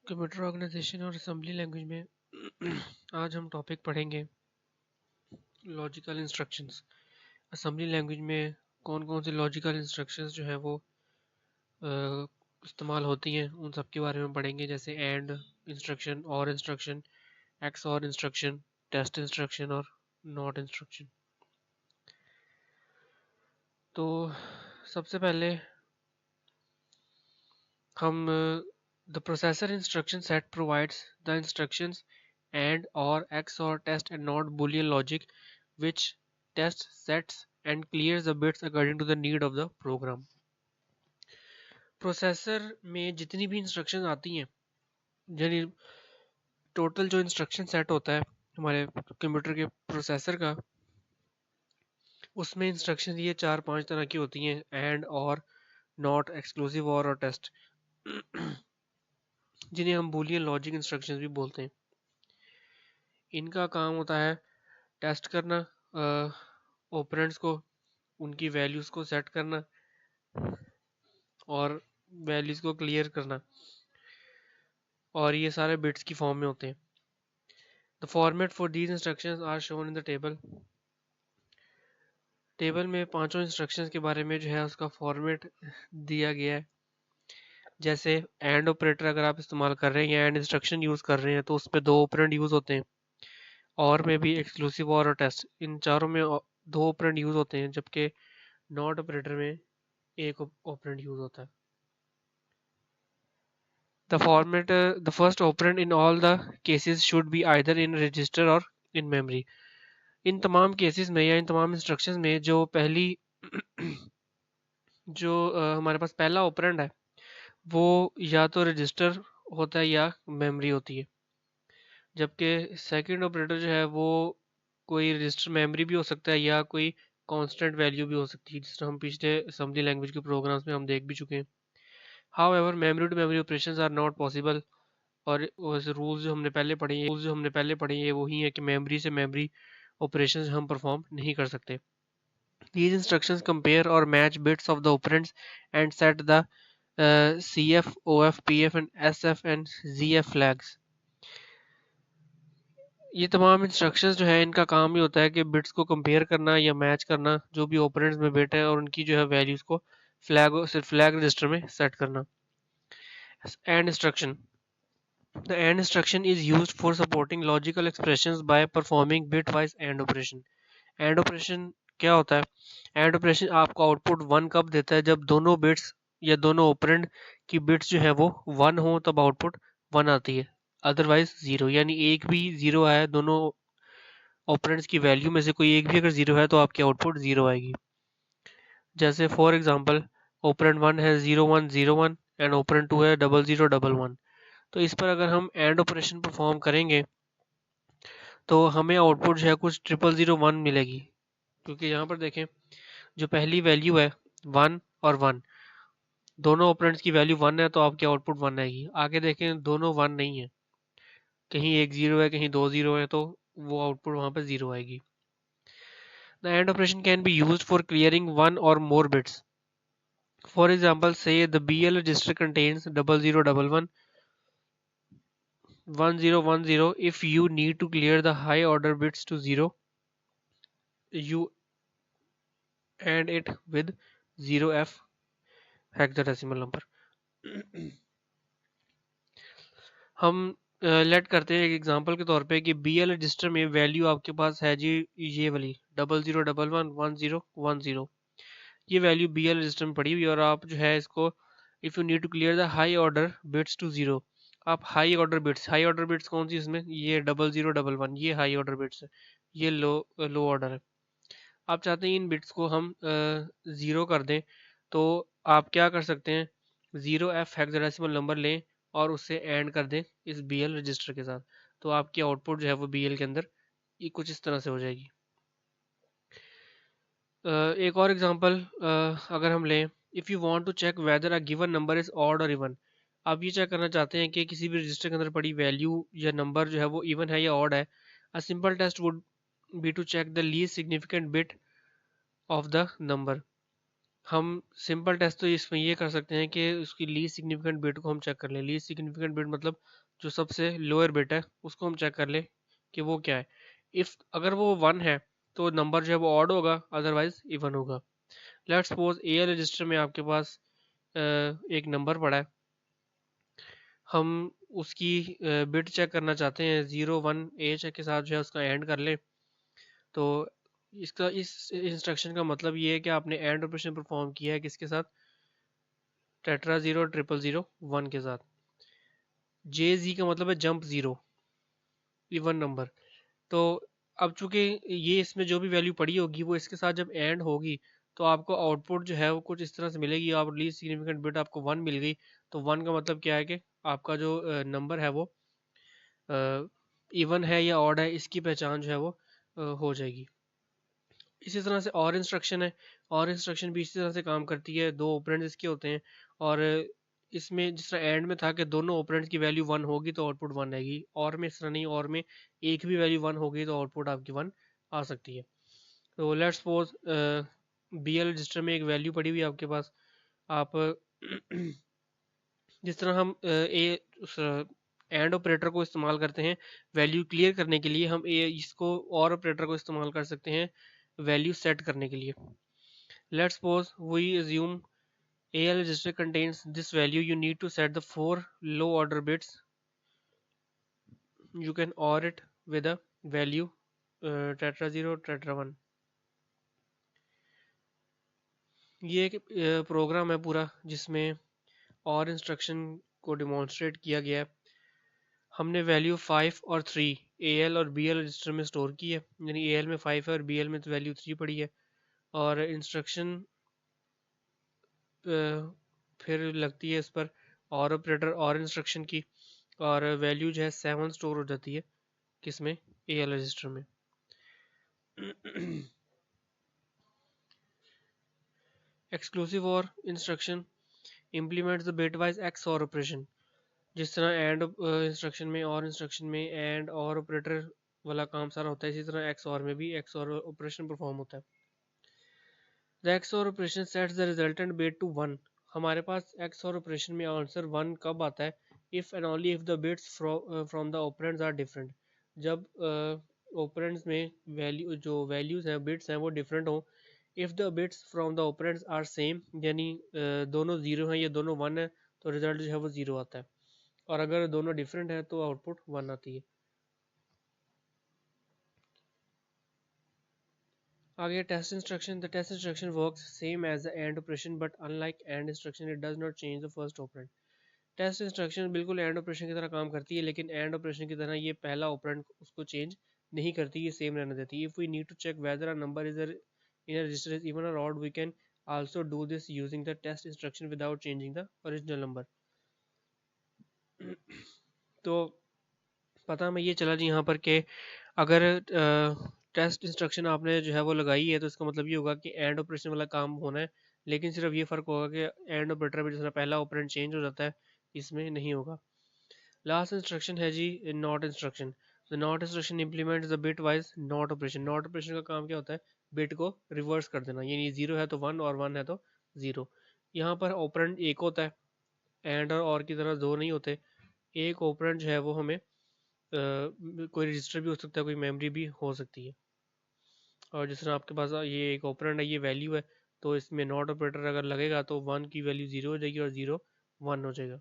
Computer organisation और assembly language में आज हम टॉपिक पढ़ेंगे लॉजिकल इंस्ट्रक्शंस। असेंबली लैंग्वेज में कौन कौन से लॉजिकल इंस्ट्रक्शंस जो है वो इस्तेमाल होती हैं उन सब के बारे में पढ़ेंगे, जैसे एंड इंस्ट्रक्शन, और इंस्ट्रक्शन, एक्स और इंस्ट्रक्शन, टेस्ट इंस्ट्रक्शन और नॉट इंस्ट्रक्शन। तो सबसे पहले हम the processor instruction set provides the instructions and or x or test and not boolean logic which tests sets and clears the bits according to the need of the program। Processor में जितनी भी instruction आती हैं, यानी total जो instruction set होता है हमारे कंप्यूटर के प्रोसेसर का, उसमें इंस्ट्रक्शन ये 4-5 तरह की होती हैं: एंड, और, नॉट, एक्सक्लूसिव और टेस्ट, जिन्हें हम बूलियन लॉजिक इंस्ट्रक्शंस भी बोलते हैं। इनका काम होता है टेस्ट करना ऑपरेंड्स को, उनकी वैल्यूज़ को सेट करना और वैल्यूज़ को क्लियर करना, और ये सारे बिट्स की फॉर्म में होते हैं। The format for these instructions are shown in the table. Table में पांचों इंस्ट्रक्शंस के बारे में जो है उसका फॉर्मेट दिया गया है। जैसे एंड ऑपरेटर अगर आप इस्तेमाल कर रहे हैं या एंड इंस्ट्रक्शन यूज़ कर रहे हैं तो उस पर 2 ऑपरेंड यूज़ होते हैं। और में भी एक्सक्लूसिव और टेस्ट, इन चारों में 2 ऑपरेंड यूज़ होते हैं, जबकि नॉट ऑपरेटर में 1 ऑपरेंड यूज़ होता है। The format, the first operand in all the cases should be either in register or in memory। इन तमाम केसेस में या इन तमाम इंस्ट्रक्शंस में जो पहली जो हमारे पास पहला ऑपरेंड है वो या तो रजिस्टर होता है या मेमोरी होती है, जबकि सेकंड ऑपरेटर जो है वो कोई रजिस्टर मेमोरी भी हो सकता है या कोई कांस्टेंट वैल्यू भी हो सकती है, जिस तरह हम पिछले असेंबली लैंग्वेज के प्रोग्राम्स में हम देख भी चुके हैं। However memory to memory operations are not possible. और रूल्स जो हमने पहले पढ़े ये वही है कि मेमोरी से मेमोरी ऑपरेशंस हम परफॉर्म नहीं कर सकते। These instructions compare or match bits of the operands and set the CF, OF, PF and SF and ZF flags। ये तमाम इंस्ट्रक्शंस जो है इनका काम ही होता है कि बिट्स को कंपेयर करना या मैच करना जो भी ऑपरेंड्स में बिट है और उनकी जो है वैल्यूज को फ्लैग रजिस्टर में सेट करना। And instruction, the AND instruction is used for supporting logical expressions by performing bitwise AND operation। AND operation क्या होता है? AND operation आपको आउटपुट 1 कब देता है? जब दोनों बिट्स या दोनों ऑपरेंड की बिट्स जो है वो 1 हो तब आउटपुट 1 आती है, अदरवाइज 0। यानी एक भी 0 आया, दोनों ऑपरेंड्स की वैल्यू में से कोई एक भी अगर 0 है तो आपकी आउटपुट 0 आएगी। जैसे फॉर एग्जांपल ऑपरेंड 1 है 0101 एंड ऑपरेंड 2 है 0011। तो इस पर अगर हम एंड ऑपरेशन परफॉर्म करेंगे तो हमें आउटपुट जो है कुछ 0001 मिलेगी, क्योंकि यहाँ पर देखें जो पहली वैल्यू है 1 और 1, दोनों ऑपरेंड्स की वैल्यू 1 है तो आपकी आउटपुट 1 आएगी। आगे देखें दोनों 1 नहीं है, कहीं एक 0 है कहीं 2 0 है, तो वो आउटपुट वहाँ पर 0 आएगी। The AND operation can be used for clearing one or more bits. For example, say the BL register contains 0011 1010. If you need to clear the high order bits to 0, you AND it with 0f hexadecimal number। हम late करते हैं एक example के तौर पे कि BL register में value आपके पास है जी ये वाली 00111010। ये वैल्यू BL रजिस्टर में पड़ी हुई है और आप जो है इसको if you need to clear the high order bits to 0, आप हाई ऑर्डर बिट्स कौन सी इसमें, ये 0011, ये हाई ऑर्डर बिट्स है, ये लो ऑर्डर है। आप चाहते हैं इन बिट्स को हम 0 कर दें, तो आप क्या कर सकते हैं, 0f हेक्साडेसिमल नंबर लें और उससे एंड कर दें इस BL रजिस्टर के साथ, तो आपकी आउटपुट जो है वो BL के अंदर ये कुछ इस तरह से हो जाएगी। एक और एग्जांपल अगर हम लें, if you want to check whether a given number is odd और इवन। आप ये चेक करना चाहते हैं कि किसी भी रजिस्टर के अंदर पड़ी वैल्यू या नंबर जो है वो इवन है या ऑड है। A simple test would be to check the least significant bit of the number. हम सिंपल टेस्ट तो इसमें ये कर सकते हैं कि उसकी लीस्ट सिग्निफिकेंट बिट को हम चेक कर लें। लीस्ट सिग्निफिकेंट बिट मतलब जो सबसे लोअर बिट है उसको हम चेक कर लें कि वो क्या है। इफ अगर वो 1 है तो नंबर जो है वो ऑड होगा, अदरवाइज इवन होगा। लेट्स सपोज ए रजिस्टर में आपके पास एक नंबर पड़ा है, हम उसकी बिट चेक करना चाहते हैं 0 1 एच के साथ जो है उसका एंड कर ले। तो इसका इस इंस्ट्रक्शन का मतलब ये है कि आपने एंड ऑपरेशन परफॉर्म किया है किसके साथ, टेट्रा 0 0 0 1 के साथ। जे जी का मतलब है जंप 0, इवन नंबर। तो अब चूंकि ये इसमें जो भी वैल्यू पड़ी होगी वो इसके साथ जब एंड होगी तो आपको आउटपुट जो है वो कुछ इस तरह से मिलेगी। आप लीस्ट सिग्निफिकेंट बिट आपको 1 मिल गई, तो 1 का मतलब क्या है कि आपका जो नंबर है वो इवन है या ऑड है, इसकी पहचान जो है वो हो जाएगी। इसी तरह से और इंस्ट्रक्शन है, और इंस्ट्रक्शन भी इसी तरह से काम करती है। दो ऑपरेंड्स इसके होते हैं, और इसमें जिस तरह एंड में था कि दोनों ऑपरेंड्स की वैल्यू 1 होगी तो आउटपुट 1 आएगी, और में इस तरह नहीं, और में एक भी वैल्यू 1 होगी तो आउटपुट आपकी 1 आ सकती है। तो let's suppose B L register में एक वैल्यू पड़ी हुई है आपके पास। आप जिस तरह हम उस एंड ऑपरेटर को इस्तेमाल करते हैं वैल्यू क्लियर करने के लिए, हम इसको और ऑपरेटर को इस्तेमाल कर सकते हैं वैल्यू सेट करने के लिए। Let's suppose we assume AL register contains this value, you need to set the 4 low order bits. You can OR it with a value tetra 0 tetra 1। ये एक प्रोग्राम है पूरा जिसमें और इंस्ट्रक्शन को डिमॉन्स्ट्रेट किया गया है। हमने वैल्यू 5 और 3 AL और BL रजिस्टर में स्टोर की है, यानी AL में 5 है और BL में तो वैल्यू 3 पड़ी है। और इंस्ट्रक्शन फिर लगती है इस पर और ऑपरेटर और इंस्ट्रक्शन की, और वैल्यू जो है 7 स्टोर हो जाती है किसमें, AL रजिस्टर में। एक्सक्लूसिव और instruction implements the bitwise x और ऑपरेशन। जिस तरह एंड इंस्ट्रक्शन में और इंस्ट्रक्शन में एंड और ऑपरेटर वाला काम सारा होता है, इसी तरह एक्स और में भी एक्स और ऑपरेशन परफॉर्म होता है। The XOR operation sets the resultant bit to 1। हमारे पास एक्स और ऑपरेशन में आंसर 1 कब आता है, if and only if the bits from the operands are different. जब ऑपरेंड्स में वैल्यू जो वैल्यूज हैं बिट्स हैं वो डिफरेंट हो। If the bits from the operands are same, यानी दोनों जीरो हैं या दोनों 1 है, तो रिजल्ट जो है वो 0 आता है। और अगर दोनों डिफरेंट है तो आउटपुट 1 आती है। आगे test instruction. The test instruction works same as the and operation but unlike and instruction it does not change the first operand. Test instruction बिल्कुल एंड ऑपरेशन की तरह काम करती है, लेकिन एंड ऑपरेशन की तरह ये पहला ऑपरेंड उसको चेंज नहीं करती, ये सेम रहने देती है। If we need to check whether a number is in a register is even or odd, we can also do this using the test instruction without changing the original number. तो पता हमें ये चला जी यहाँ पर कि अगर टेस्ट इंस्ट्रक्शन आपने जो है वो लगाई है तो इसका मतलब ये होगा कि एंड ऑपरेशन वाला काम होना है, लेकिन सिर्फ ये फ़र्क होगा कि एंड ऑपरेटर में जिस पहला ऑपरेंड चेंज हो जाता है इसमें नहीं होगा। लास्ट इंस्ट्रक्शन है जी not instruction. The not instruction implements the bitwise not operation. Not operation का काम क्या होता है, बिट को रिवर्स कर देना, यानी 0 है तो 1 और 1 है तो 0। यहाँ पर ऑपरेंड एक होता है, एंड और की तरह दो नहीं होते। एक ऑपरेंड जो है वो हमें कोई रजिस्टर भी हो सकता है, कोई मेमोरी भी हो सकती है। और जिस तरह आपके पास ये एक ऑपरेंड है, ये वैल्यू है, तो इसमें नॉट ऑपरेटर अगर लगेगा तो 1 की वैल्यू 0 हो जाएगी और 0 1 हो जाएगा।